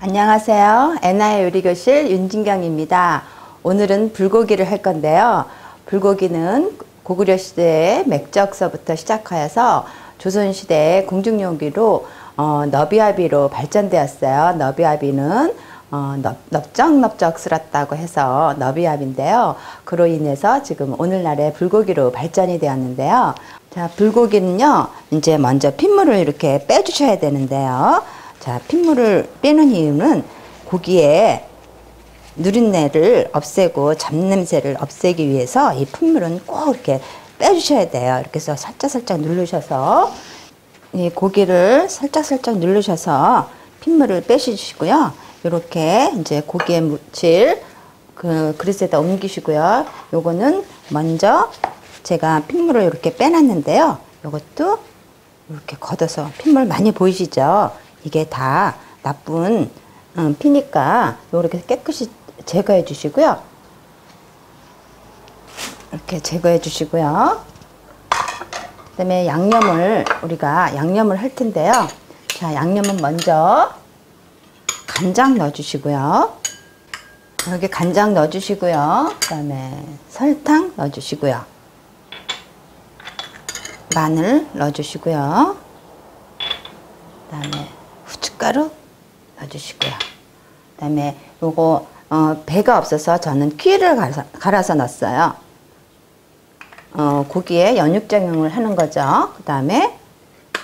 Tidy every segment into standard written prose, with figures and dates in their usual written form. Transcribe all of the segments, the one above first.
안녕하세요. 애나의 요리교실 윤진경입니다. 오늘은 불고기를 할 건데요. 불고기는 고구려 시대의 맥적서부터 시작하여서 조선시대의 궁중요기로 너비아비로 발전되었어요. 너비아비는 넓적넓적스럽다고 해서 너비아비인데요. 그로 인해서 지금 오늘날의 불고기로 발전이 되었는데요. 자, 불고기는요, 이제 먼저 핏물을 이렇게 빼주셔야 되는데요. 자, 핏물을 빼는 이유는 고기에 누린내를 없애고 잡냄새를 없애기 위해서 이 핏물은 꼭 이렇게 빼주셔야 돼요. 이렇게 해서 살짝살짝 누르셔서 이 고기를 살짝살짝 누르셔서 핏물을 빼주시고요. 이렇게 이제 고기에 묻힐 그 그릇에다 옮기시고요. 요거는 먼저 제가 핏물을 이렇게 빼놨는데요. 요것도 이렇게 걷어서 핏물 많이 보이시죠? 이게 다 나쁜 피니까 이렇게 깨끗이 제거해 주시고요. 이렇게 제거해 주시고요. 그 다음에 우리가 양념을 할 텐데요. 자, 양념은 먼저 간장 넣어 주시고요. 여기 간장 넣어 주시고요. 그 다음에 설탕 넣어 주시고요. 마늘 넣어 주시고요. 그 다음에 후춧가루 넣어주시고요. 그 다음에 요거 배가 없어서 저는 퀴를 갈아서 넣었어요. 고기에 연육작용을 하는 거죠. 그 다음에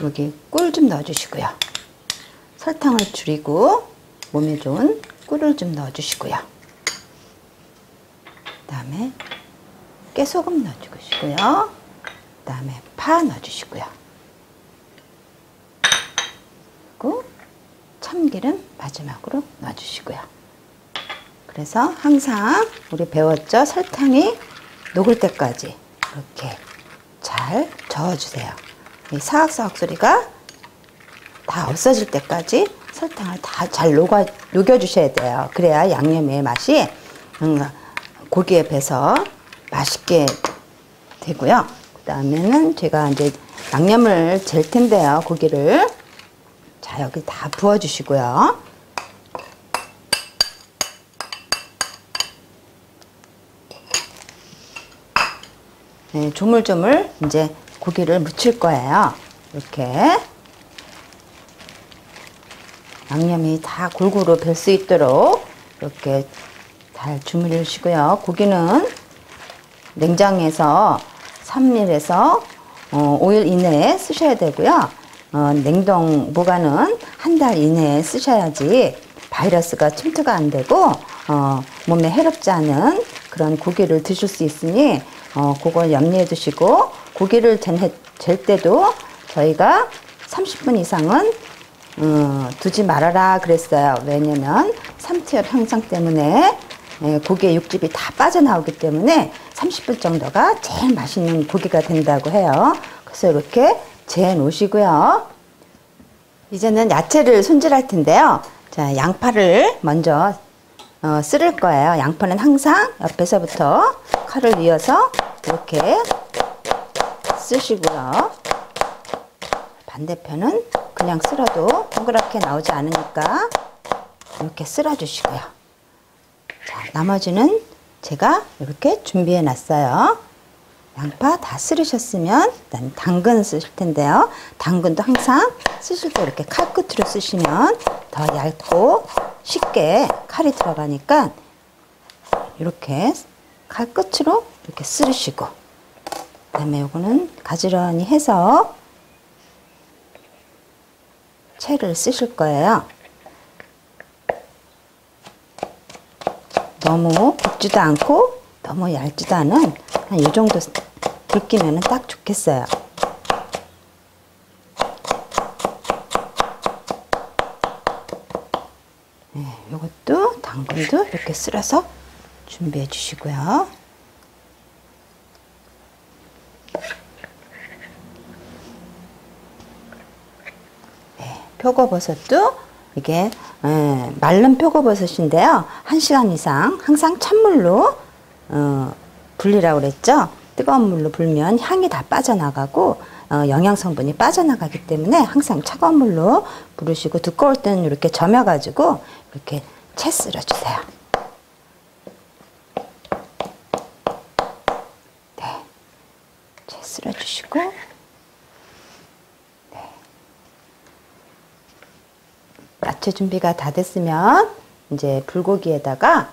여기 꿀 좀 넣어주시고요. 설탕을 줄이고 몸에 좋은 꿀을 좀 넣어주시고요. 그 다음에 깨소금 넣어주시고요. 그 다음에 파 넣어주시고요. 그리고 참기름 마지막으로 넣어주시고요. 그래서 항상 우리 배웠죠? 설탕이 녹을 때까지 이렇게 잘 저어주세요. 이 사각사각 소리가 다 없어질 때까지 설탕을 다 잘 녹여주셔야 돼요. 그래야 양념의 맛이 고기에 배서 맛있게 되고요. 그 다음에는 제가 이제 양념을 잴 텐데요. 고기를. 자, 여기 다 부어주시고요. 네, 조물조물 이제 고기를 묻힐 거예요. 이렇게 양념이 다 골고루 뵐 수 있도록 이렇게 잘 주무르시고요. 고기는 냉장에서 3일에서 5일 이내에 쓰셔야 되고요. 냉동 보관은 한 달 이내에 쓰셔야지 바이러스가 침투가 안 되고 몸에 해롭지 않은 그런 고기를 드실 수 있으니 그걸 염려해 두시고, 고기를 잴 때도 저희가 30분 이상은 두지 말아라 그랬어요. 왜냐면 삼투열 형상 때문에 고기의 육즙이 다 빠져나오기 때문에 30분 정도가 제일 맛있는 고기가 된다고 해요. 그래서 이렇게 재어 놓으시고요. 이제는 야채를 손질할 텐데요. 자, 양파를 먼저 썰을 거예요. 양파는 항상 옆에서부터 칼을 이어서 이렇게 쓰시고요. 반대편은 그냥 쓸어도 동그랗게 나오지 않으니까 이렇게 쓸어 주시고요. 자, 나머지는 제가 이렇게 준비해 놨어요. 양파 다 쓸으셨으면 일단 당근 쓰실 텐데요. 당근도 항상 쓰실 때 이렇게 칼 끝으로 쓰시면 더 얇고 쉽게 칼이 들어가니까 이렇게 칼 끝으로 이렇게 쓸으시고, 그 다음에 요거는 가지런히 해서 채를 쓰실 거예요. 너무 굵지도 않고 너무 얇지도 않은 한 이 정도 굵기면 딱 좋겠어요. 네, 요것도 당근도 이렇게 쓸어서 준비해 주시고요. 네, 표고버섯도 이게 마른 표고버섯인데요. 1시간 이상 항상 찬물로 불리라고 그랬죠. 뜨거운 물로 불면 향이 다 빠져나가고 영양 성분이 빠져나가기 때문에 항상 차가운 물로 부르시고, 두꺼울 때는 이렇게 저며가지고 이렇게 채 쓸어주세요. 네, 채 쓸어주시고, 네. 야채 준비가 다 됐으면 이제 불고기에다가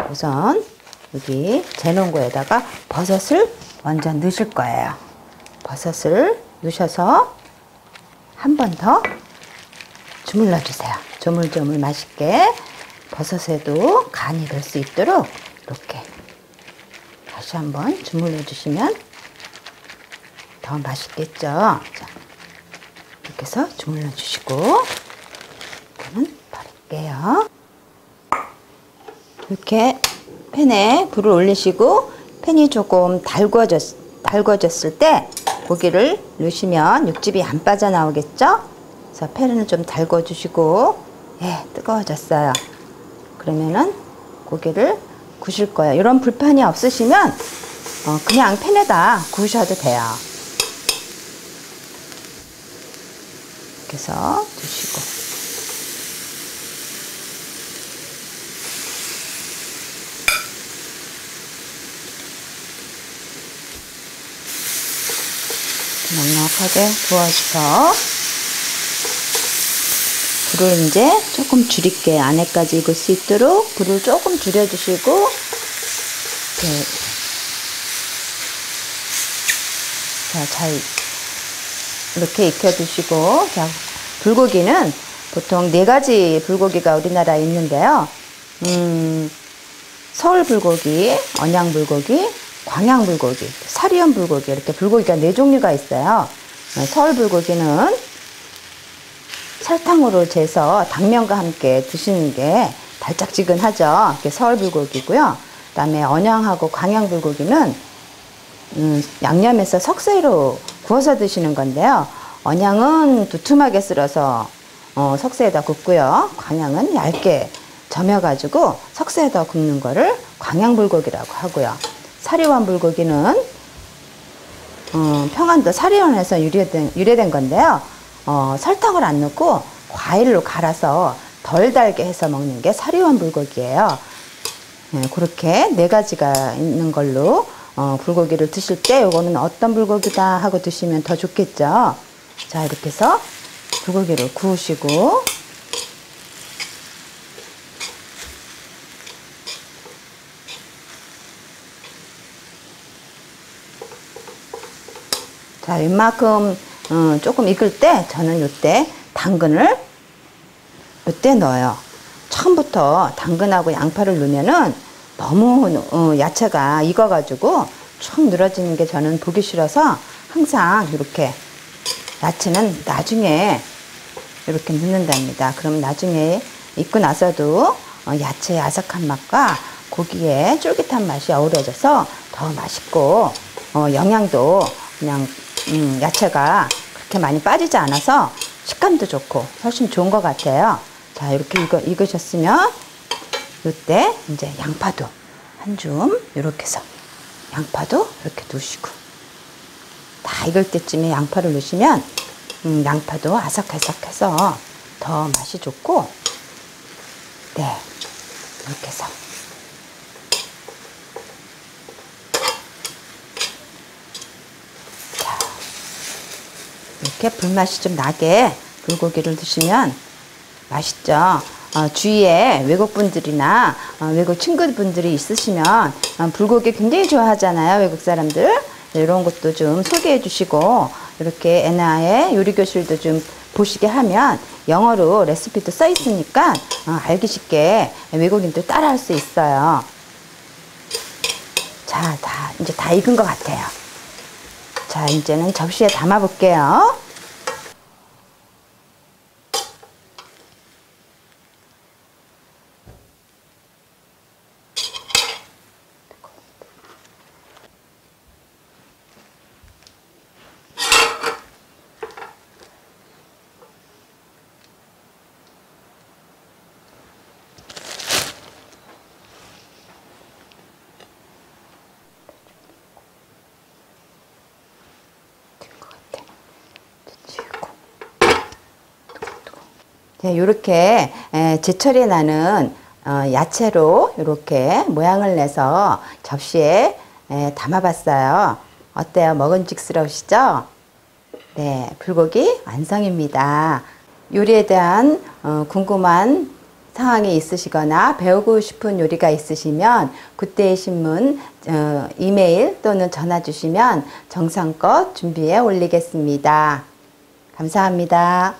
우선 여기 재놓은 거에다가 버섯을 먼저 넣으실 거예요. 버섯을 넣으셔서 한 번 더 주물러 주세요. 조물조물 맛있게 버섯에도 간이 될 수 있도록 이렇게 다시 한번 주물러 주시면 더 맛있겠죠. 자, 이렇게 해서 주물러 주시고, 이거는 버릴게요. 이렇게 팬에 불을 올리시고, 팬이 조금 달궈졌을 때 고기를 넣으시면 육즙이 안 빠져나오겠죠? 그래서 팬을 좀 달궈주시고, 예, 뜨거워졌어요. 그러면은 고기를 구우실 거예요. 이런 불판이 없으시면 그냥 팬에다 구우셔도 돼요. 이렇게 해서 두시고, 넉넉하게 구워서 불을 이제 조금 줄일게요. 안에까지 익을 수 있도록 불을 조금 줄여주시고, 이렇게 자, 잘 이렇게 익혀두시고, 자, 불고기는 보통 4가지 불고기가 우리나라에 있는데요. 서울 불고기, 언양 불고기, 광양 불고기, 사리온 불고기, 이렇게 불고기가 4종류가 있어요. 서울 불고기는 설탕으로 재서 당면과 함께 드시는 게 달짝지근하죠. 이게 서울 불고기고요. 그다음에 언양하고 광양 불고기는 양념해서 석쇠로 구워서 드시는 건데요. 언양은 두툼하게 썰어서 석쇠에다 굽고요. 광양은 얇게 저며가지고 석쇠에다 굽는 거를 광양 불고기라고 하고요. 사리원 불고기는 평안도 사리원에서 유래된 건데요. 설탕을 안 넣고 과일로 갈아서 덜 달게 해서 먹는 게 사리원 불고기예요. 네, 그렇게 4가지가 있는 걸로 불고기를 드실 때 이거는 어떤 불고기다 하고 드시면 더 좋겠죠. 자, 이렇게 해서 불고기를 구우시고, 자, 이만큼 조금 익을 때 저는 이때 당근을 이때 넣어요. 처음부터 당근하고 양파를 넣으면은 너무 야채가 익어가지고 쭉 늘어지는 게 저는 보기 싫어서 항상 이렇게 야채는 나중에 이렇게 넣는답니다. 그럼 나중에 익고 나서도 야채의 아삭한 맛과 고기의 쫄깃한 맛이 어우러져서 더 맛있고 영양도 그냥 야채가 그렇게 많이 빠지지 않아서 식감도 좋고 훨씬 좋은 것 같아요. 자, 이렇게 익으셨으면 이때 이제 양파도 한 줌 이렇게 해서 양파도 이렇게 넣으시고, 다 익을 때쯤에 양파를 넣으시면 양파도 아삭아삭해서 더 맛이 좋고, 네, 이렇게 해서 자, 이렇게 불맛이 좀 나게 불고기를 드시면 맛있죠. 주위에 외국분들이나 외국 친구분들이 있으시면 불고기 굉장히 좋아하잖아요. 외국 사람들. 이런 것도 좀 소개해 주시고, 이렇게 애나의 요리교실도 좀 보시게 하면 영어로 레시피도 써 있으니까 알기 쉽게 외국인도 따라 할 수 있어요. 자, 이제 다 익은 것 같아요. 자, 이제는 접시에 담아 볼게요. 것 같아. 이렇게 제철에 나는 야채로 이렇게 모양을 내서 접시에 담아봤어요. 어때요? 먹음직스러우시죠? 네, 불고기 완성입니다. 요리에 대한 궁금한 상황이 있으시거나 배우고 싶은 요리가 있으시면 굿데이 신문 이메일 또는 전화 주시면 정성껏 준비해 올리겠습니다. 감사합니다.